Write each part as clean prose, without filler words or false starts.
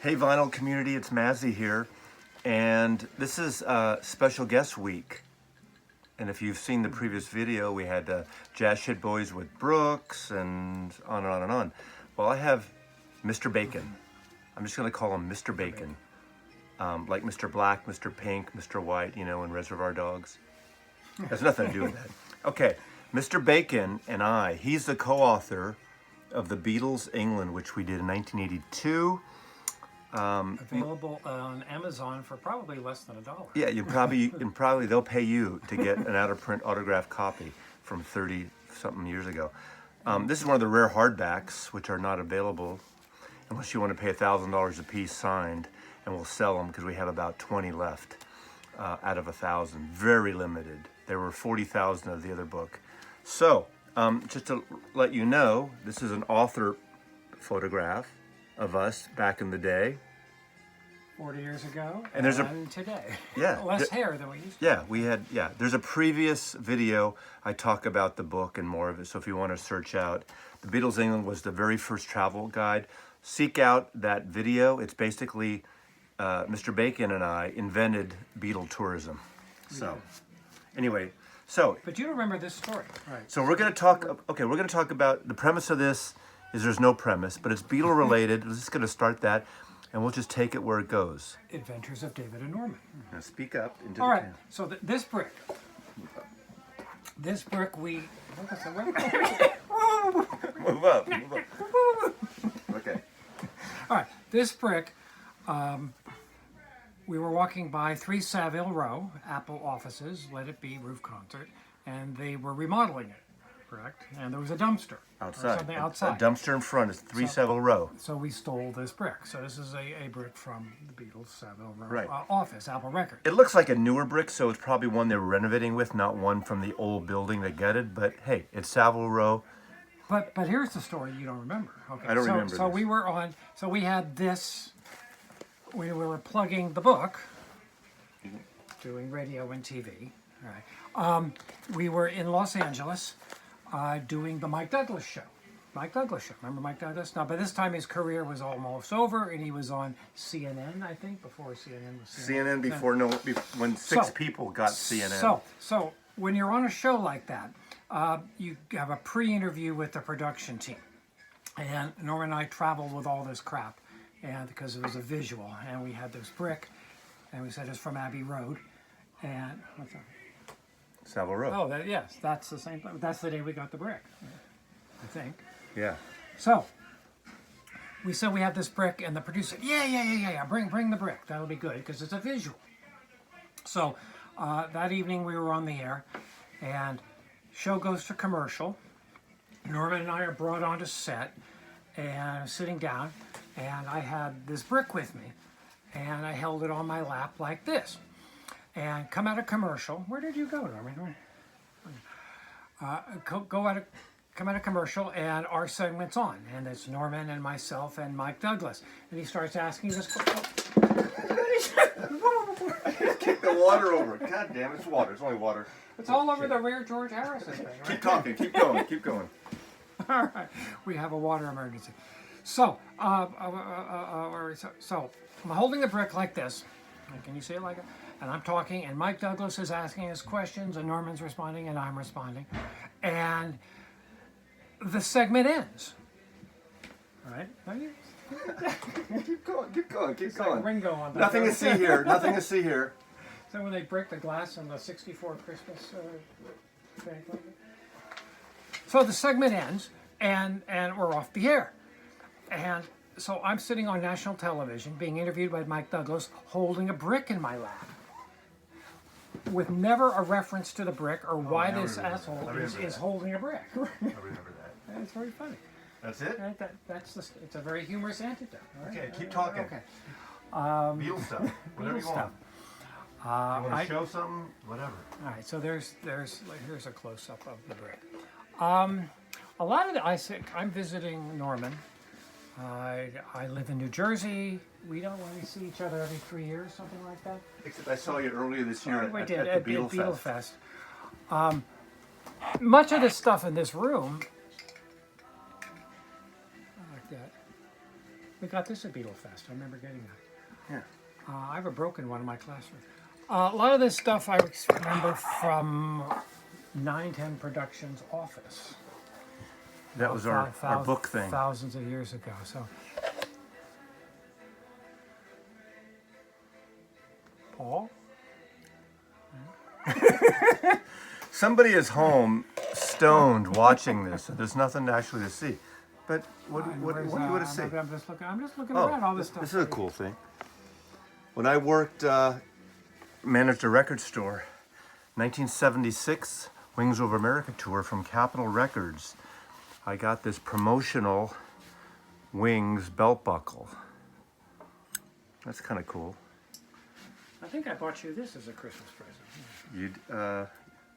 Hey vinyl community, it's Mazzy here, and this is special guest week. And if you've seen the previous video, we had Jazz Shit Boys with Brooks and on and on and on. Well, I have Mr. Bacon. I'm just gonna call him Mr. Bacon. Like Mr. Black, Mr. Pink, Mr. White, you know, in Reservoir Dogs. Has nothing to do with that. Okay, Mr. Bacon and he's the co-author of the Beatles England, which we did in 1982. Available on Amazon for probably less than $1. Yeah, you probably they'll pay you to get an out-of-print autographed copy from 30-something years ago. This is one of the rare hardbacks, which are not available unless you want to pay $1,000 a piece signed, and we'll sell them because we have about 20 left out of 1,000. Very limited. There were 40,000 of the other book. So, just to let you know, this is an author photograph of us back in the day. 40 years ago and there's today. Yeah. Less hair than we used to. Yeah, there's a previous video I talk about the book and more of it, so if you want to search out. The Beatles England was the very first travel guide. Seek out that video. It's basically Mr. Bacon and I invented Beatle tourism. So, anyway, But you don't remember this story, right? So we're going to talk, we're going to talk about, the premise of this is there's no premise, but it's Beatle related. We're just going to start that, and we'll just take it where it goes. Adventures of David and Norman. Now speak up into All the right, camera. so this brick we... Move up. Okay. All right, this brick, we were walking by 3 Savile Row, Apple offices, Let It Be roof concert, and they were remodeling it, correct? And there was a dumpster. Outside. Or something outside. A dumpster in front is 3 Savile Row. So we stole this brick. So this is a brick from the Beatles Savile Row Right. office, Apple Records. It looks like a newer brick, so it's probably one they were renovating with, not one from the old building they gutted. But hey, it's Savile Row. But here's the story you don't remember. Okay. I don't remember So this. we were on. So we had this. We were plugging the book, doing radio and TV. All right. We were in Los Angeles, doing the Mike Douglas show. Mike Douglas show. Remember Mike Douglas? Now, by this time, his career was almost over, and he was on CNN, I think, before CNN was CNN. When six people got CNN. So when you're on a show like that, you have a pre-interview with the production team. And Norman and I traveled with all this crap, and because it was a visual, and we had this brick, and we said it's from Abbey Road, and what's that? Savile Row. Oh, yes, that's the same. That's the day we got the brick, I think. Yeah. So we said we have this brick, and the producer said, yeah. Bring the brick. That'll be good because it's a visual. So that evening we were on the air, and show goes to commercial. Norman and I are brought onto set, and sitting down, and I had this brick with me, and I held it on my lap like this. And come out of commercial. Where did you go, Norman? Come out of commercial, and our segment's on, and it's Norman and myself and Mike Douglas, and he starts asking us. Kick the water over. God damn, it's water. It's only water. It's all over the rare George Harrison thing, right? Keep talking. Keep going. Keep going. All right, we have a water emergency. So, I'm holding a brick like this. Can you see it like that? And I'm talking, and Mike Douglas is asking us questions, and Norman's responding, and I'm responding. And the segment ends. All right? Keep going. Keep It's like Ringo on that. Nothing to see here. Nothing to see here. So when they break the glass in the 64 Christmas thing. So the segment ends, and we're off the air. And so I'm sitting on national television being interviewed by Mike Douglas holding a brick in my lap with never a reference to the brick or why this asshole is holding a brick. I remember that. It's very funny. That's it? It's a very humorous antidote. Right? Okay, keep talking. Okay. Beatles stuff. Whatever you Beatles stuff. want. You want to show something? Whatever. All right, so here's a close-up of the brick. A lot of I'm visiting Norman. I live in New Jersey. We don't really see each other every 3 years, something like that. Except I saw you earlier this year We at did the Beetle Fest. Much of this stuff in this room, like that, We got this at Beetle Fest. I remember getting that. Yeah. I have a broken one in my classroom. A lot of this stuff I remember from 910 Productions office. That was our book thing. Thousands of years ago. So, Paul? Somebody is home, stoned, watching this, so there's nothing actually to see. But what do you want to see? I'm just looking around all this stuff. This is a cool thing. When I worked, managed a record store, 1976 Wings Over America tour from Capitol Records. I got this promotional Wings belt buckle. That's kind of cool. I think I bought you this as a Christmas present. You'd,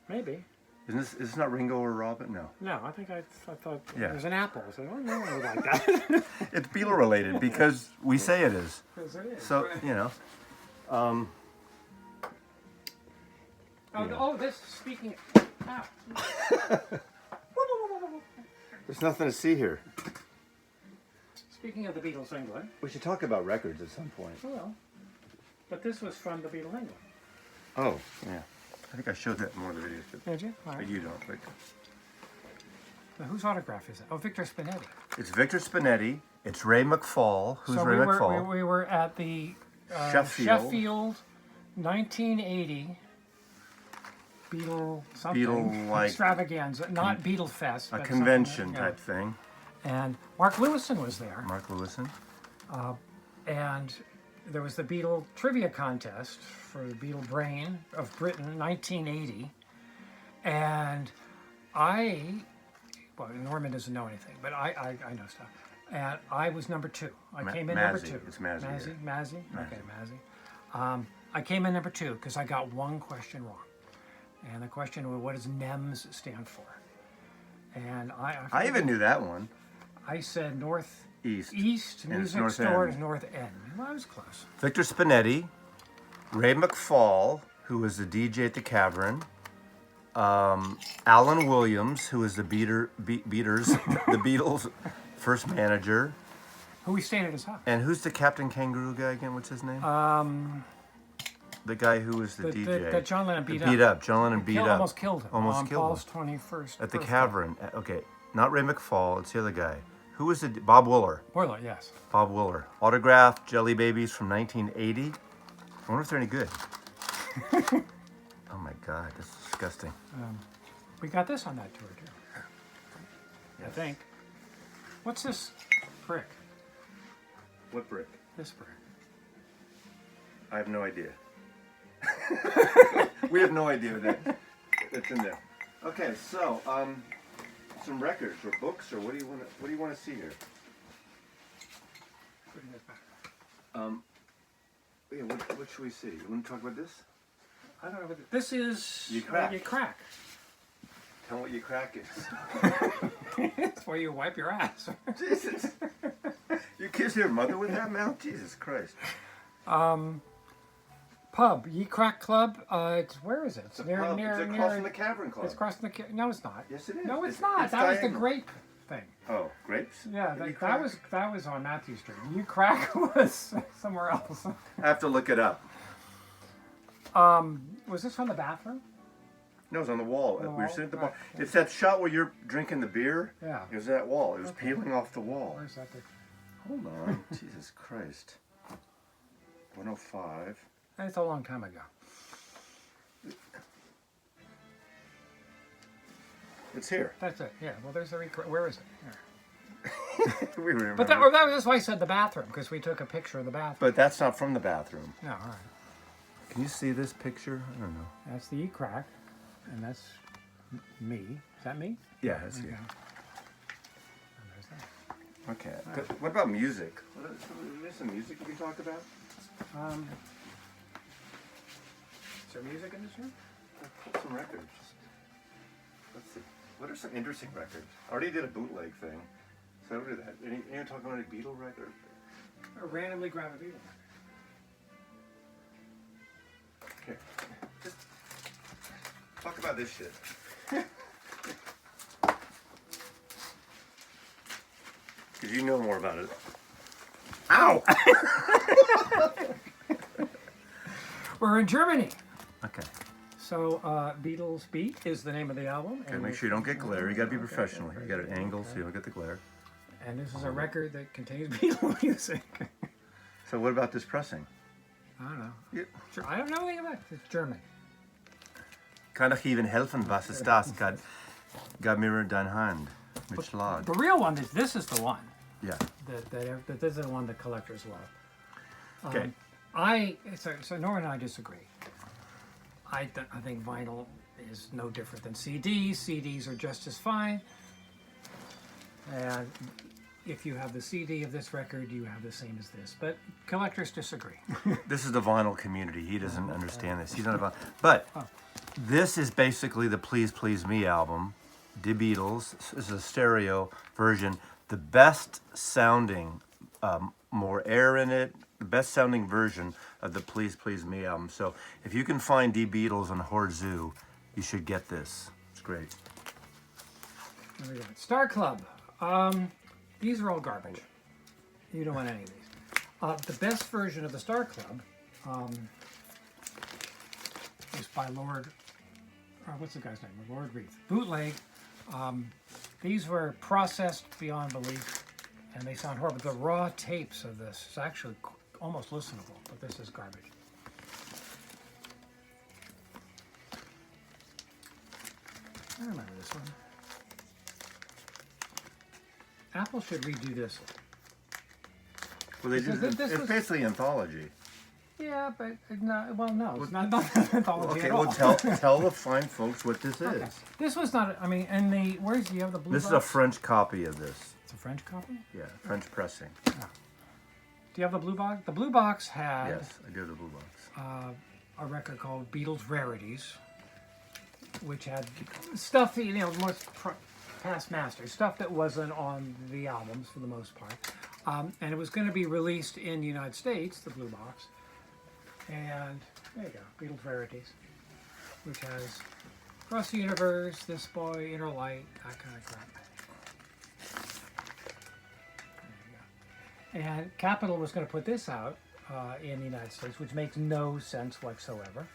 Maybe. is this not Ringo or Robin? No. No, I think I thought Yeah. there's an apple. I said, oh, no, I like that. It's Beatle related because we say it is. Because it is. So, you know. This, speaking of... There's nothing to see here. Speaking of the Beatles England, We should talk about records at some point. well, but this was from the Beatles England. Oh, yeah. I think I showed that in one of the videos, Did you? All but right. you don't. But Now, whose autograph is it? Oh, Victor Spinetti. it's Victor Spinetti. It's Ray McFall. Who's Ray McFall? we were at the Sheffield. 1980 Beatle something Beatle, like, extravaganza, not Beatle Fest, A but convention something, type thing. And Mark Lewison was there, Mark Lewison. and there was the Beatle trivia contest for the Beatle Brain of Britain, 1980, and Norman doesn't know anything, but I know stuff. And I was number 2. I came in number Mazzy. 2. It's Mazzy, Mazzy? Okay, Mazzy. I came in number 2 because I got one question wrong. And the question was, what does NEMS stand for? And I even knew that one. I said East. East And it's Music North Store End. is North End. Well, I was close. Victor Spinetti, Ray McFall, who was the DJ at the Cavern, Alan Williams, who was the the Beatles' first manager, Who we stayed at his house. and who's the Captain Kangaroo guy again? What's his name? The guy who was the DJ. That John Lennon beat Beat up. John Lennon beat up. Almost killed him. Almost on killed Paul's him. 21st At the birthday. Cavern. Okay, not Ray McFall. It's the other guy. Who was the Bob Wooler? Boiler, yes. Bob Wooler. Autographed Jelly Babies from 1980. I wonder if they're any good. Oh my God, that's disgusting. We got this on that tour too. I think. What's this brick? What brick? This brick. I have no idea. We have no idea that's in there. Okay, so some records or books or what do you want to see here? Putting this back. Yeah, what should we see? You want to talk about this? I don't know what this is. You crack. You crack. Tell me what your crack is. It's where you wipe your ass. Jesus. You kiss your mother with that mouth? Jesus Christ. Pub, Ye Crack Club. It's where is it? It's It's across from the Cavern Club. It's across from the. No, it's not. Yes, it is. No, it's not. It's That was the diagonal. grape thing. Oh, grapes? Yeah, Ye that Crack? was on Matthew Street. Ye Crack was somewhere else. I have to look it up. Was this from the bathroom? No, it was on the wall. We were wall? sitting at the bar. Right. It's that shot where you're drinking the beer. Yeah. It was that wall. It was Okay. peeling off the wall. Where's that picture? Hold on. Jesus Christ. 105. It's a long time ago. It's here. That's it. Yeah. Well, there's the where is it? Here. We remember. But that's why I said the bathroom, because we took a picture of the bathroom. But that's not from the bathroom. No, all right. Can you see this picture? I don't know. That's the E-Crack, and that's me. Is that me? Yeah, that's Okay. you. And there's that. Okay. But what about music? Is there some music you can talk about? Is there music in this room? Some records. Let's see. What are some interesting records? I already did a bootleg thing. So I'll do that. Any talking about any Beatle record? Or randomly grab a Beetle. Okay. Just talk about this shit. Because you know more about it. Ow! We're in Germany. Okay. So, Beatles Beat is the name of the album. Okay, make sure you don't get glare. You got to be professional here. You got an angle so you don't get the glare. And this is a record that contains Beatle music. So what about this pressing? I don't know. Yeah. Sure, I don't know anything about it. It's German. Kann ich Ihnen helfen? Was ist das? Gab mir deine Hand mit Schlag. The real one is this is the one. Yeah. That this is the one that collectors love. Okay. So Nora and I disagree. I think vinyl is no different than CDs. CDs are just as fine. And if you have the CD of this record, you have the same as this. But collectors disagree. This is the vinyl community. He doesn't understand this. He's not about. But this is basically the Please Please Me album. The Beatles. This is a stereo version. The best sounding, more air in it. The best sounding version of the Please Please Me album. So if you can find The Beatles on Horde Zoo, you should get this. It's great. There we go. Star Club. These are all garbage. You don't want any of these. The best version of the Star Club is by Lord, what's the guy's name? Lord Reith. Bootleg. These were processed beyond belief, and they sound horrible. The raw tapes of this is actually almost listenable, but this is garbage. I remember this one. Apple should redo this one. Well, they This- just, this it's was- basically anthology. Yeah, but no, well, no, it's not anthology Okay, at all. well, tell the fine folks what this Okay. is. This was not. I mean, and the where's do you have the blue? This is a box? French copy of this. It's a French copy. Yeah, French pressing. Do you have the blue box? The blue box had Yes, I do have the blue box. a record called Beatles Rarities, which had stuff that more past masters, stuff that wasn't on the albums for the most part, and it was going to be released in the United States. The blue box, and there you go, Beatles Rarities, which has Across the Universe, This Boy, Inner Light, that kind of crap. There you go. And Capitol was going to put this out in the United States, which makes no sense whatsoever.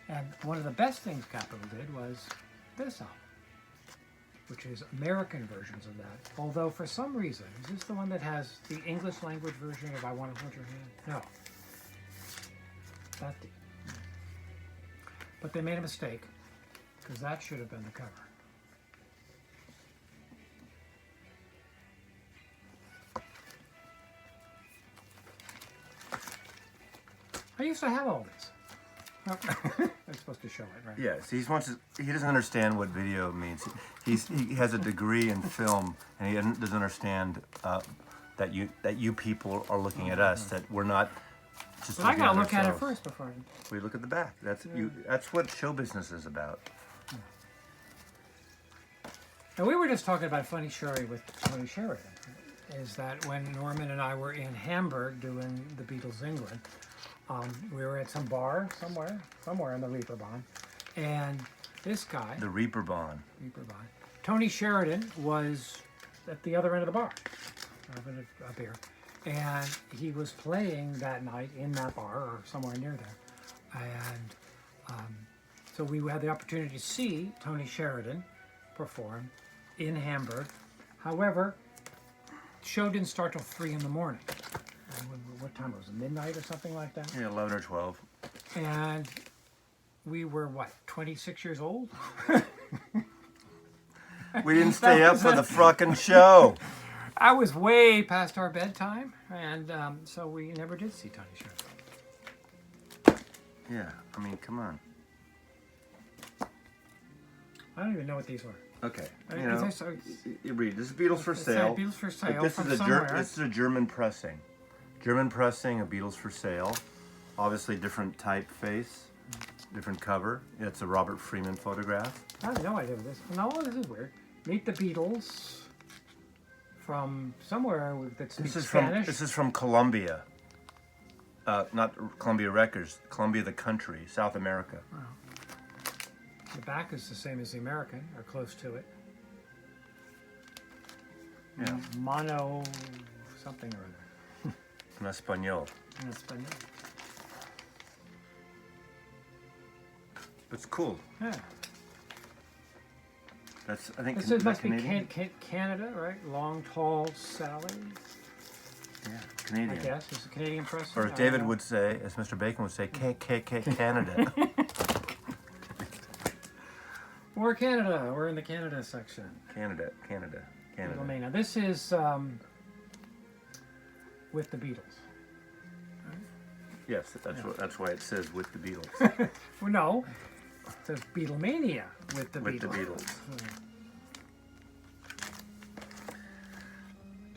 And one of the best things Capitol did was this album, which is American versions of that. Although for some reason, is this the one that has the English language version of I Want to Hold Your Hand? No. That did. But they made a mistake, because that should have been the cover. I used to have all this. Oh, I'm supposed to show it, right? Yes, he doesn't understand what video means. He has a degree in film, and he doesn't understand that you people are looking at us. That we're not just. But I looking gotta look at it ourselves. first before. We look at the back. That's what show business is about. And we were just talking about a funny story with Tony Sheridan. Is that when Norman and I were in Hamburg doing the Beatles England, we were at some bar somewhere in the Reeperbahn, and this guy, The Reeperbahn. Tony Sheridan, was at the other end of the bar, having a beer, and he was playing that night in that bar or somewhere near there, and so we had the opportunity to see Tony Sheridan perform in Hamburg. However, the show didn't start till 3 in the morning. What time was it? Midnight or something like that? Yeah, 11 or 12. And we were, 26 years old? We didn't stay up for the frickin' show. I was way past our bedtime, and so we never did see Tony Sheridan. Yeah, I mean, come on. I don't even know what these were. Okay, So- you read. This is Beatles For It's Sale. Beatles For Sale But this from is somewhere. this is a German pressing. German pressing of Beatles For Sale. Obviously, different typeface, different cover. It's a Robert Freeman photograph. I have no idea what this is. No, this is weird. Meet the Beatles from somewhere that speaks Spanish. This is from Colombia. Not Columbia Records. Colombia, the country, South America. The back is the same as the American, or close to it. Yeah. Mono something or other. En español. in Espanol. It's cool. Yeah. That's, I think, This is that must be Canadian? Canada, right? Long, tall Sally, Yeah, I Canadian. guess. Is it Canadian press? Or as David would say, as Mr. Bacon would say, Canada. Or Canada. We're in the Canada section. Canada. Beatlemania. This is with the Beatles. Yes, that's why it says with the Beatles. Well, no. It says Beatlemania with the With Beatles. the Beatles.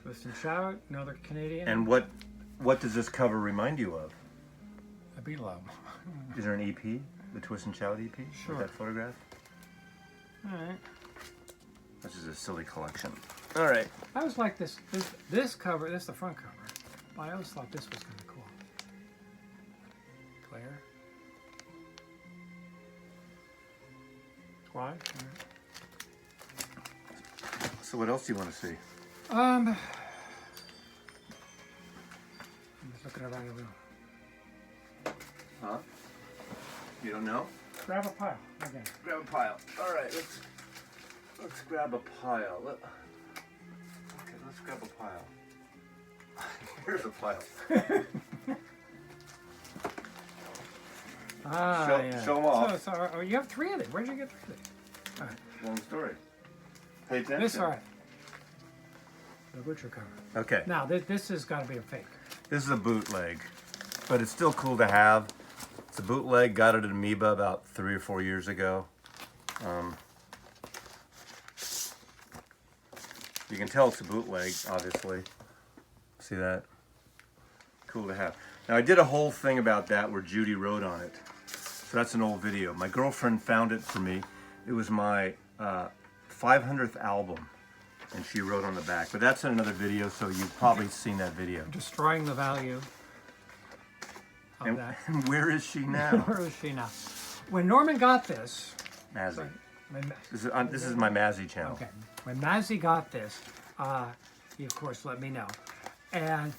Twist and Shout, another Canadian. And what does this cover remind you of? a Beatle album. Is there an EP? The Twist and Shout EP? Sure. With that photograph? All right. This is a silly collection. All right. I always like this cover. This is the front cover. But I always thought this was kind of cool. Claire. Why? So what else do you want to see? I'm just looking around the room. Huh? You don't know? Grab a pile. Okay. Grab a pile. All right, let's grab a pile. Okay, let's grab a pile. Here's a pile. Yeah. show 'em off. So, you have 3 of them. Where'd you get 3 of these? All right. Long story. Pay attention. This, all right. The butcher cover. Okay. Now, this has got to be a fake. This is a bootleg, but it's still cool to have. It's a bootleg. Got it at Amoeba about 3 or 4 years ago. You can tell it's a bootleg, obviously. See that? Cool to have. Now, I did a whole thing about that where Judy wrote on it. So that's an old video. My girlfriend found it for me. It was my 500th album, and she wrote on the back. But that's in another video, so you've probably seen that video. Destroying the value of that. And where is she now? Where is she now? When Norman got this, Mazzy. when, This is my Mazzy channel. okay, when Mazzy got this, he of course let me know, and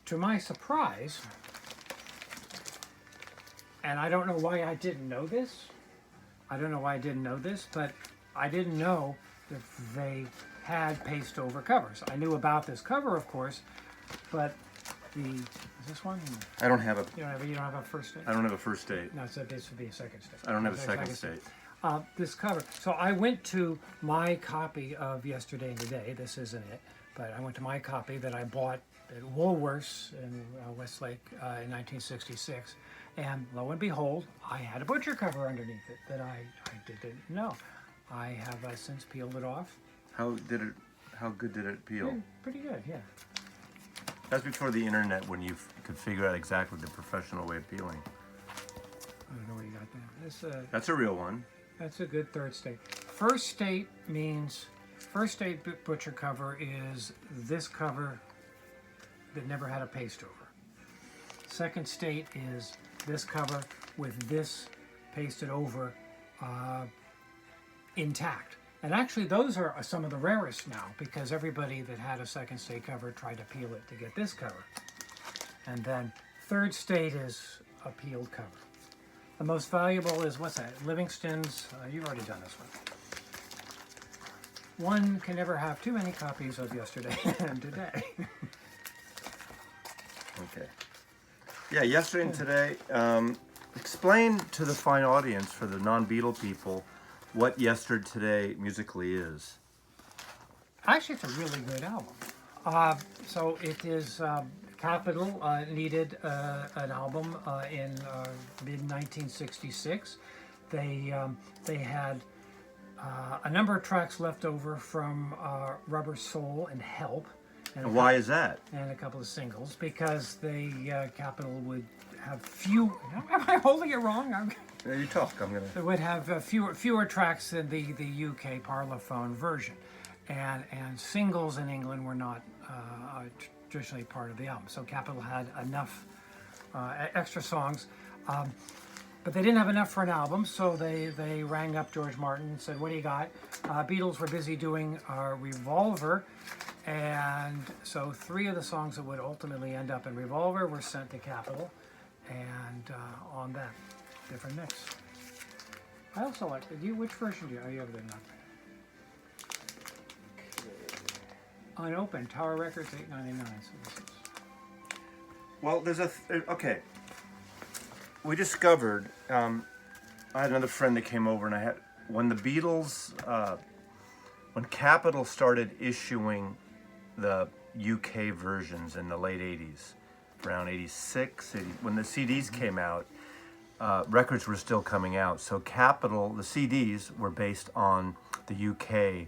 to my surprise, and I don't know why I didn't know this. I don't know why I didn't know this, but I didn't know that they had paste over covers. I knew about this cover, of course, but is this one? I don't have a. You don't have a first date? I don't have a first date. No, so this would be a second state. I don't have a second state. This cover. So I went to my copy of Yesterday and Today. This isn't it, but I went to my copy that I bought at Woolworths in Westlake in 1966, and lo and behold, I had a butcher cover underneath it that I didn't know. I have since peeled it off. How good did it peel? Pretty good, yeah. That's before the internet, when you could figure out exactly the professional way of peeling. I don't know what you got there. That's a real one. That's a good third state. First state means, first state butcher cover is this cover that never had a paste over. Second state is this cover with this pasted over intact. And actually those are some of the rarest now, because everybody that had a second state cover tried to peel it to get this cover. And then third state is a peeled cover. The most valuable is, what's that? Livingston's, you've already done this one. One can never have too many copies of Yesterday and Today. Okay. Yeah, Yesterday and Today. Explain to the fine audience, for the non-Beatle people, what Yesterday and Today musically is. Actually, it's a really good album. So it is, Capitol needed an album in mid-1966. They had a number of tracks left over from Rubber Soul and Help. And Why is that? And a couple of singles, because Capitol would have few. Am I holding it wrong? Yeah, you talk. I'm gonna. They would have fewer tracks than the UK Parlophone version, and singles in England were not traditionally part of the album. So Capitol had enough extra songs, but they didn't have enough for an album. So they rang up George Martin and said, "What do you got?" Beatles were busy doing Revolver. And so 3 of the songs that would ultimately end up in Revolver were sent to Capitol, and on that, different mix. I also like, which version do you, you have the not? Unopened, Tower Records, $8.99. So this is... Well, there's okay. We discovered, I had another friend that came over, and when the Beatles, when Capitol started issuing the UK versions in the late 80s, around 86, when the CDs came out, records were still coming out. So Capitol, the CDs were based on the UK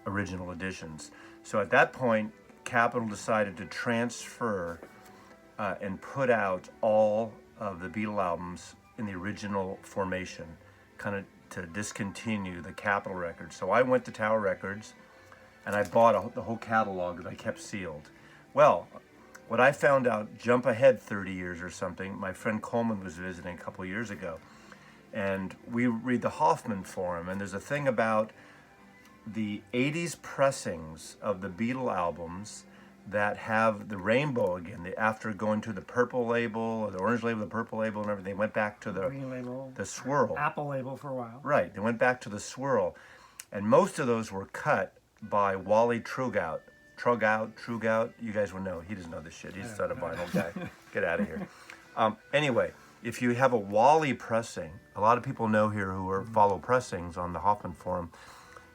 original editions. So at that point, Capitol decided to transfer and put out all of the Beatle albums in the original formation, kind of to discontinue the Capitol records. So I went to Tower Records and I bought the whole catalog that I kept sealed. Well, what I found out, jump ahead 30 years or something, my friend Coleman was visiting a couple years ago, and we read the Hoffman Forum, and there's a thing about the 80s pressings of the Beatle albums that have the rainbow again. After going to the purple label, or the orange label, the purple label, and everything, they went back to the green label, the swirl. Apple label for a while. Right, they went back to the swirl. And most of those were cut by Wally Trugout. Trugout, you guys will know. He doesn't know this shit. He's not a vinyl guy. Get out of here. Anyway, if you have a Wally pressing, a lot of people know here who follow pressings on the Hoffman Forum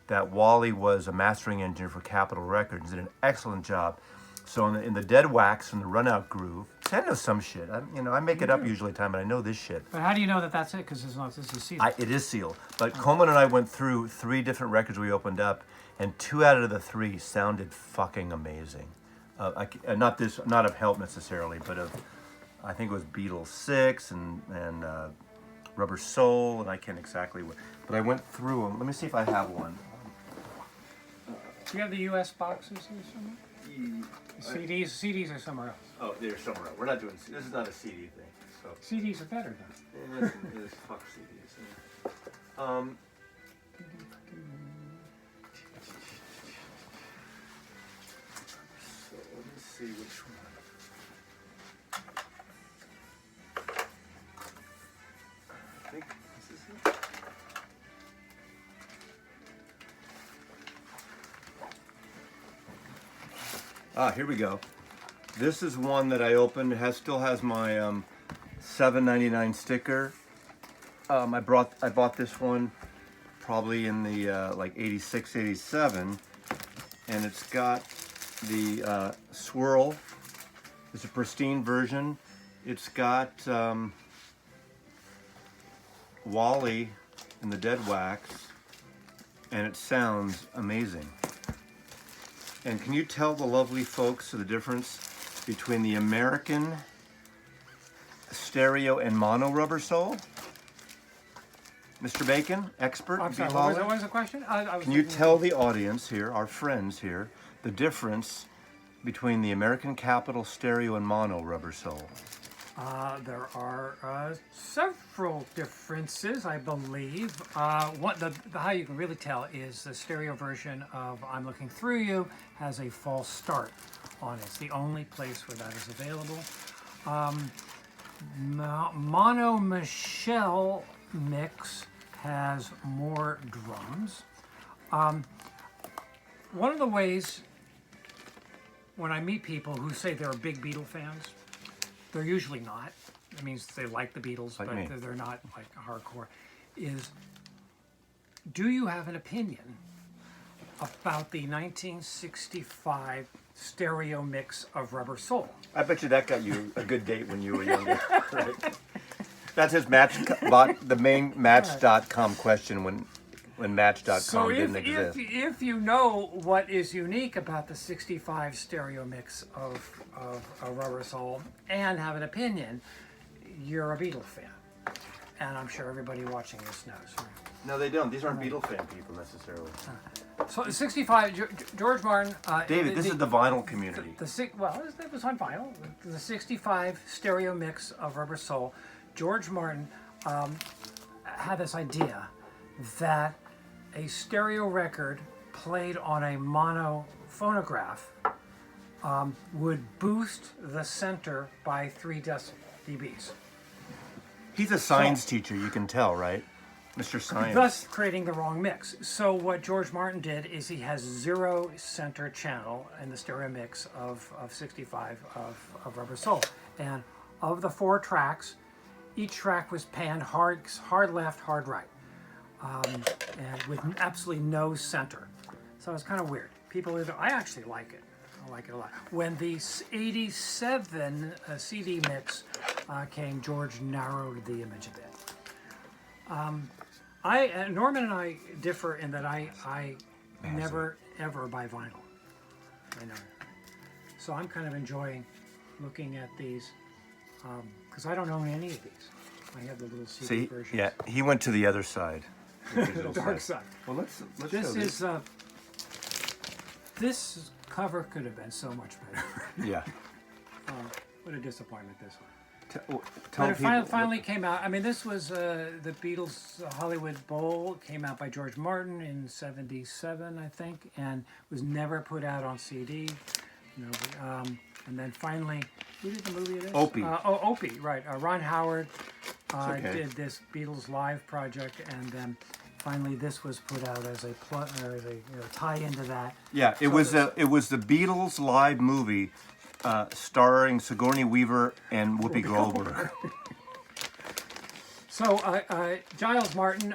that Wally was a mastering engineer for Capitol Records, did an excellent job. So in the dead wax and the run out groove, I know some shit. I make it up usually time, but I know this shit. But how do you know that that's it? Because this is sealed. It is sealed. But Coleman and I went through 3 different records we opened up, and 2 out of the 3 sounded fucking amazing. Not of Help necessarily, but of, I think it was Beatles 6 and Rubber Soul, and I can't exactly. But I went through them. Let me see if I have one. Do you have the U.S. boxes here somewhere? CDs are somewhere else. Oh, they're somewhere else. We're not doing. This is not a CD thing. So CDs are better though. it is fuck CDs. So let me see which one. I think this is it. Here we go. This is one that I opened. It still has my $7.99 sticker. I bought this one probably in the like 86, 87, and it's got the swirl. It's a pristine version. It's got Wally in the dead wax, and it sounds amazing. And can you tell the lovely folks the difference between the American stereo and mono rubber sole? Mr. Bacon, expert. I'm sorry, what was the question? Can you tell the audience here, our friends here, the difference between the American Capitol stereo and mono rubber sole? There are several differences, I believe. How you can really tell is the stereo version of I'm Looking Through You has a false start on it. It's the only place where that is available. Mono Michelle mix has more drums. One of the ways when I meet people who say they're big Beatle fans, they're usually not. That means they like the Beatles, like but me. they're not like hardcore. Do you have an opinion about the 1965 stereo mix of Rubber Soul? I bet you that got you a good date when you were younger. Right? That's his the main Match.com question when Match.com didn't exist. If you know what is unique about the 65 stereo mix of Rubber Soul and have an opinion, you're a Beatle fan. And I'm sure everybody watching this knows. Right? No, they don't. These aren't Beatle fan people necessarily. So 65, George Martin. David, this is the vinyl community. It was on vinyl. The 65 stereo mix of Rubber Soul. George Martin had this idea that a stereo record played on a mono phonograph would boost the center by 3 dBs, He's a science teacher, you can tell, right? Mr. Science. thus creating the wrong mix. So what George Martin did is he has 0 center channel in the stereo mix of 65 of Rubber Soul. And of the 4 tracks, each track was panned hard left, hard right, and with absolutely no center. So it's kind of weird. I actually like it. I like it a lot. When the 87 CD mix came, George narrowed the image a bit. Norman and I differ in that I never ever buy vinyl. I know. So I'm kind of enjoying looking at these because I don't own any of these. I have the little CD See, versions. yeah, he went to the other side. The dark side. Well, let's This show is this cover could have been so much better. Yeah. What a disappointment this one. Tell But it people. finally came out. I mean, this was the Beatles Hollywood Bowl. Came out by George Martin in '77, I think, and was never put out on CD. And then finally, who did the movie of this? Opie. Opie, right. Ron Howard okay. did this Beatles Live project, and then finally this was put out as a tie into that. Yeah, it was the Beatles live movie starring Sigourney Weaver and Whoopi Goldberg. So Giles Martin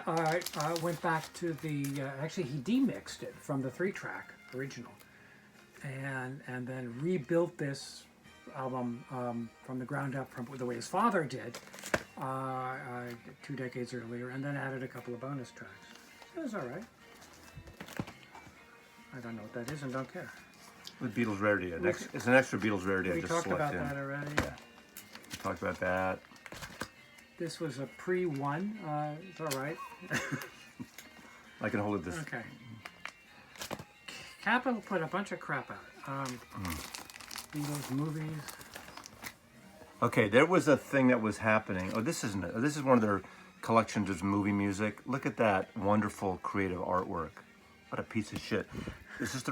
went back to the actually he demixed it from the 3-track original, and then rebuilt this album from the ground up from the way his father did 2 decades earlier, and then added a couple of bonus tracks. It was all right. I don't know what that is and don't care. With Beatles Rarity. It's an extra Beatles Rarity I We just talked about selected. that already. Yeah. We talked about that. This was a pre-1. It's all right. I can hold it this. Okay. Capitol put a bunch of crap out. Beatles movies. Okay, there was a thing that was happening. Oh, this is one of their collections of movie music. Look at that wonderful creative artwork. What a piece of shit. This is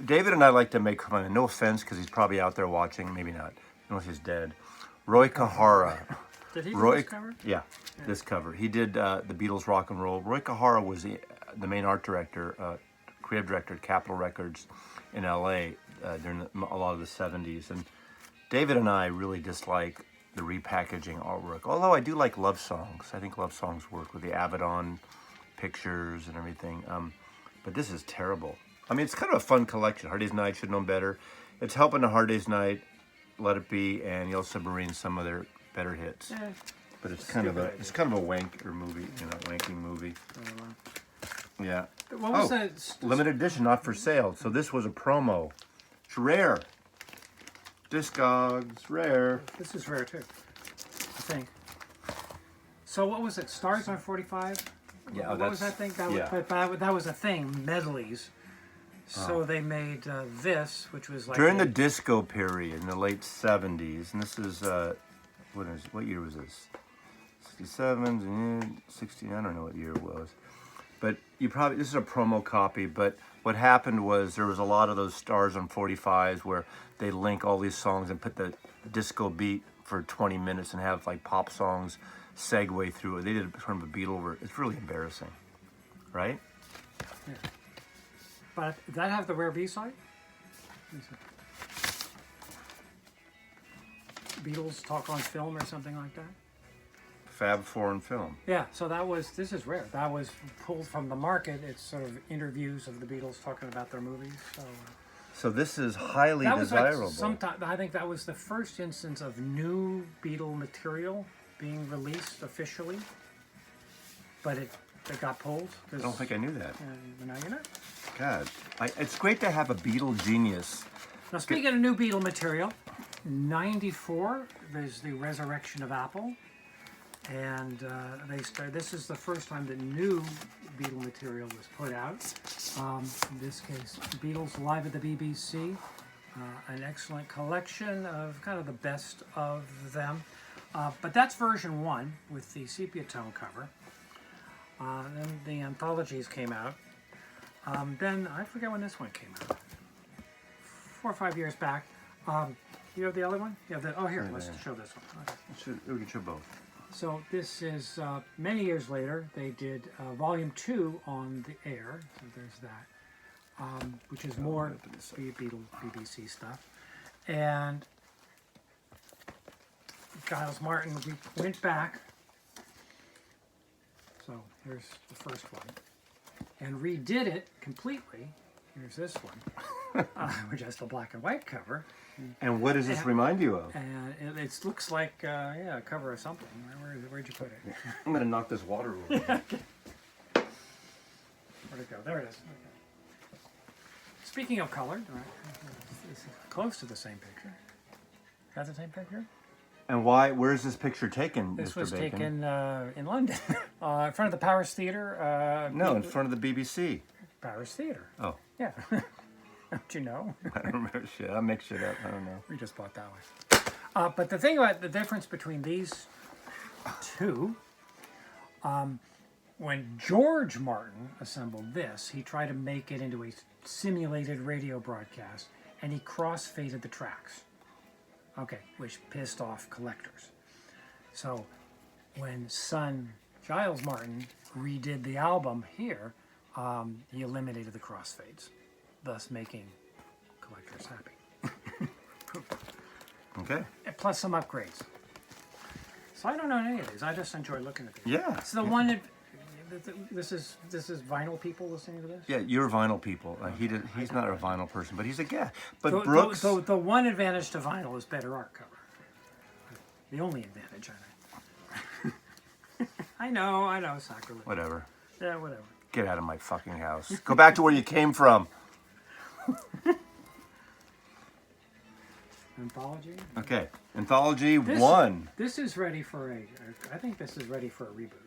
David and I like to make fun, and no offense, because he's probably out there watching, maybe not, unless he's dead. Roy Kahara. Did he do this cover? Yeah, this cover. He did the Beatles Rock and Roll. Roy Kahara was the main art director, creative director at Capitol Records in LA during a lot of the 70s. And David and I really dislike the repackaging artwork, although I do like love songs. I think love songs work with the Avedon pictures and everything. But this is terrible. I mean, it's kind of a fun collection. Hard Day's Night, Should Know Better. It's helping a Hard Day's Night, Let It Be, and Yellow Submarine, some of their better hits. Yeah. But it's kind of a wanker movie, wanking movie. Yeah. What was that? Limited edition, not for sale. So this was a promo. It's rare. Discogs, rare. This is rare too, I think. So what was it? Stars on 45? Yeah, what was that thing? That was a thing. Medleys. So they made this, which was like During the disco period in the late 70s, and this is what year was this? 67, 60. I don't know what year it was. But this is a promo copy, but what happened was there was a lot of those Stars on 45s where they link all these songs and put the disco beat for 20 minutes and have like pop songs segue through it. They did sort of a Beatle. It's really embarrassing, right? Yeah. But did that have the rare B-side? Beatles Talk on Film or something like that? Fab Four Film. Yeah, so this is rare. That was pulled from the market. It's sort of interviews of the Beatles talking about their movies. So this is highly that was desirable. I think that was the first instance of new Beatle material being released officially. But it got pulled. I don't think I knew that. Now you know. God, it's great to have a Beatle genius. Now speaking of new Beatle material, 94, there's the Resurrection of Apple. And this is the first time that new Beatle material was put out. In this case, Beatles Live at the BBC, an excellent collection of kind of the best of them. But that's version 1 with the sepia tone cover. Then the anthologies came out. Then I forget when this one came out. 4 or 5 years back. You have the other one? Yeah. Oh, here. Let's show this one. Okay. We can show both. So this is many years later. They did Volume 2 on the air. So there's that, which is more Beatles BBC stuff. And Giles Martin went back. So here's the first one, and redid it completely. Here's this one, which has the black and white cover. And what does this remind you of? And it looks like, a cover of something. Where'd you put it? I'm going to knock this water over. Okay. Where'd it go? There it is. Okay. Speaking of color, it's close to the same picture. Is that the same picture? And where is this picture taken, This Mr. was Bacon? taken in London, in front of the Powers Theatre. No, in front of the BBC. Powers Theatre. Oh. Yeah. Don't you know? I don't remember shit. I'll make shit up. I don't know. We just bought that one. But the thing about the difference between these two, when George Martin assembled this, he tried to make it into a simulated radio broadcast, and he cross-faded the tracks. Okay, which pissed off collectors. So when son Giles Martin redid the album here, he eliminated the crossfades, thus making collectors happy. Okay. Plus some upgrades. So I don't know any of these. I just enjoy looking at these. Yeah. So the one that this is vinyl people listening to this. Yeah, you're vinyl people. He's not a vinyl person, but he's a guest. But The, Brooks. the one advantage to vinyl is better art cover. The only advantage, I know. I know, sacrilege. Whatever. Yeah, whatever. Get out of my fucking house. Go back to where you came from. Anthology. Okay. Anthology This- 1. This is ready for I think this is ready for a reboot.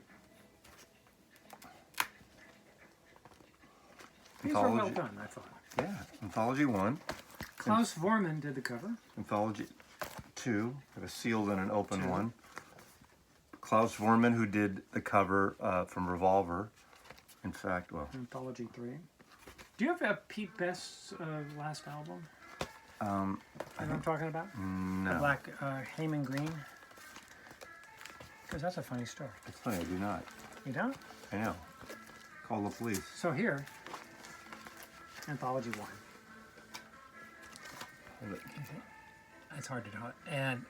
These were well done, I thought. Yeah. Anthology 1. Klaus Vormann did the cover. Anthology 2. I have a sealed and an open one. Klaus Vormann, who did the cover from Revolver. In fact, well. Anthology 3. Do you have Pete Best's last album? You know what I'm talking about? No. The Black Heyman Green. Because that's a funny story. It's funny, I do not. You don't? I know. Call the police. So here, Anthology 1. It's hard to know. And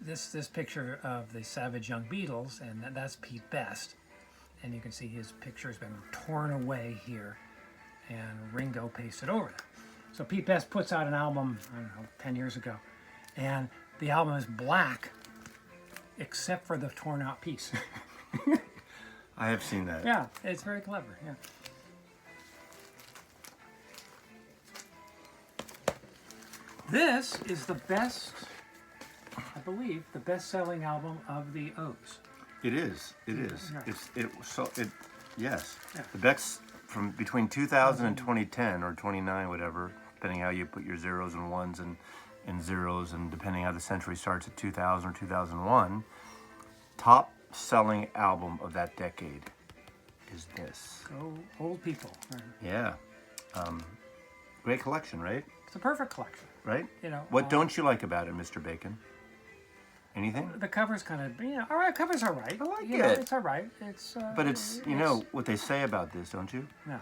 this picture of the Savage Young Beatles, and that's Pete Best. And you can see his picture has been torn away here, and Ringo pasted over that. So Pete Best puts out an album, I don't know, 10 years ago, and the album is black, except for the torn out piece. I have seen that. Yeah, it's very clever, yeah. This is the best, I believe, the best-selling album of the O's. It is. It is. Yeah. Yes. Yeah. The Beck's from between 2000 and 2010 or 29, whatever, depending how you put your zeros and ones and zeros, and depending how the century starts at 2000 or 2001, top selling album of that decade is this. Go old people. Yeah. Great collection, right? It's a perfect collection. Right? You know. What don't you like about it, Mr. Bacon? Anything? The cover's kind of, all right. Cover's all right. I like you know, it. it's all right. It's. But it's, you know, what they say about this, don't you? No,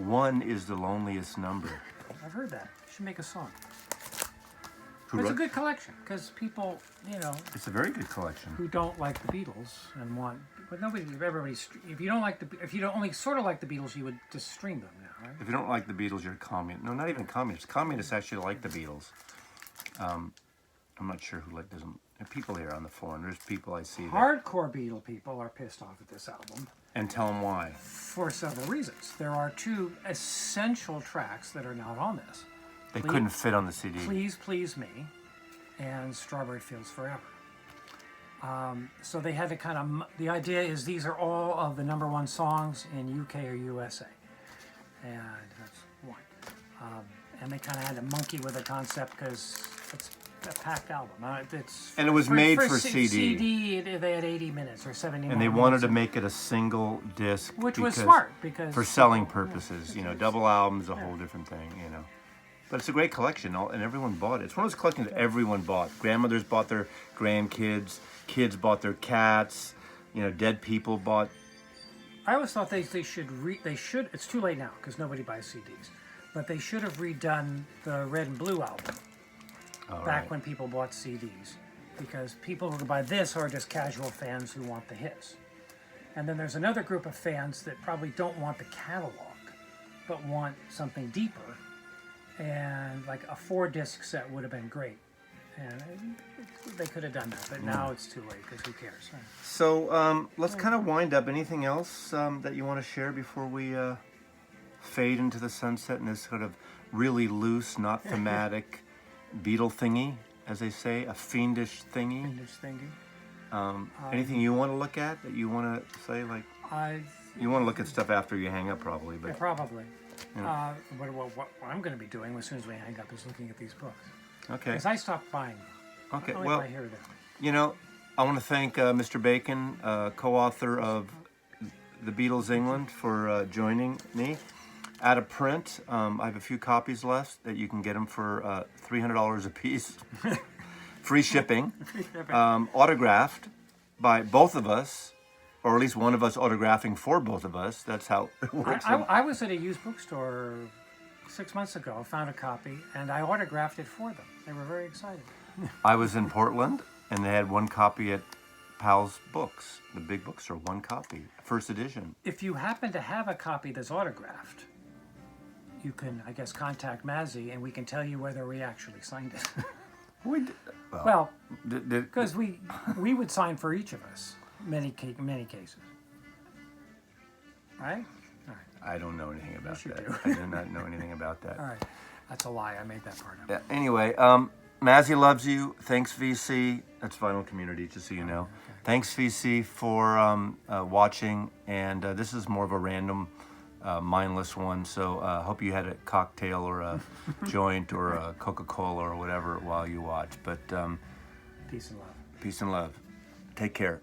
1 is the loneliest number. I've heard that. You should make a song. Who But it's a wrote- good collection because people, you know, It's a very good collection. who don't like the Beatles and want, but nobody, everybody's. If you don't like if you don't only sort of like the Beatles, you would just stream them now, right? If you don't like the Beatles, you're a communist. No, not even communist. Communists actually like the Beatles. I'm not sure who doesn't. There are people here on the phone. There's people I see that, Hardcore Beatle people are pissed off at this album and tell them why. for several reasons. There are 2 essential tracks that are not on this. They couldn't fit on the CD. Please Please Me and Strawberry Fields Forever. So they had to kind of, the idea is these are all of the #1 songs in UK or USA. And that's one. And they kind of had to monkey with the concept because it's a packed album. And it was made for CD. CD, they had 80 minutes or 70 And they wanted to make it a single disc. Which was smart because for selling purposes. You know, double albums, a whole different thing, you know. But it's a great collection, and everyone bought it. It's one of those collections that everyone bought. Grandmothers bought their grandkids, kids bought their cats, dead people bought. I always thought they should, it's too late now because nobody buys CDs, but they should have redone the Red and Blue album back when people bought CDs, because people who buy this are just casual fans who want the hits. And then there's another group of fans that probably don't want the catalog, but want something deeper. And like a 4-disc set would have been great. And they could have done that, but now it's too late because who cares? Right? So let's kind of wind up. Anything else that you want to share before we fade into the sunset in this sort of really loose, not thematic Beetle thingy, as they say, a fiendish thingy? Fiendish thingy. Anything you want to look at that you want to say? Like, you want to look at stuff after you hang up, probably. But yeah, probably. What I'm going to be doing as soon as we hang up is looking at these books. Okay. Because I stopped buying them. Okay. Only Well, if I hear them. I want to thank Mr. Bacon, co-author of The Beatles England, for joining me. Out of print, I have a few copies left that you can get them for $300 a piece. Free shipping. Autographed by both of us, or at least one of us autographing for both of us. That's how it works. I was at a used bookstore 6 months ago, found a copy, and I autographed it for them. They were very excited. I was in Portland, and they had one copy at Powell's Books, the big bookstore, one copy, first edition. If you happen to have a copy that's autographed, you can, I guess, contact Mazzy, and we can tell you whether we actually signed it. Well, because we would sign for each of us, many cases. Right? All right. I don't know anything about Yes, you that. do. I do not know anything about that. All right. That's a lie. I made that part up. Yeah, anyway, Mazzy loves you. Thanks, VC. That's Vinyl Community, just so you know. Okay. Thanks, VC, for watching. And this is more of a random, mindless one. So hope you had a cocktail or a joint or a Coca-Cola or whatever while you watch. But Peace and love. peace and love. Take care.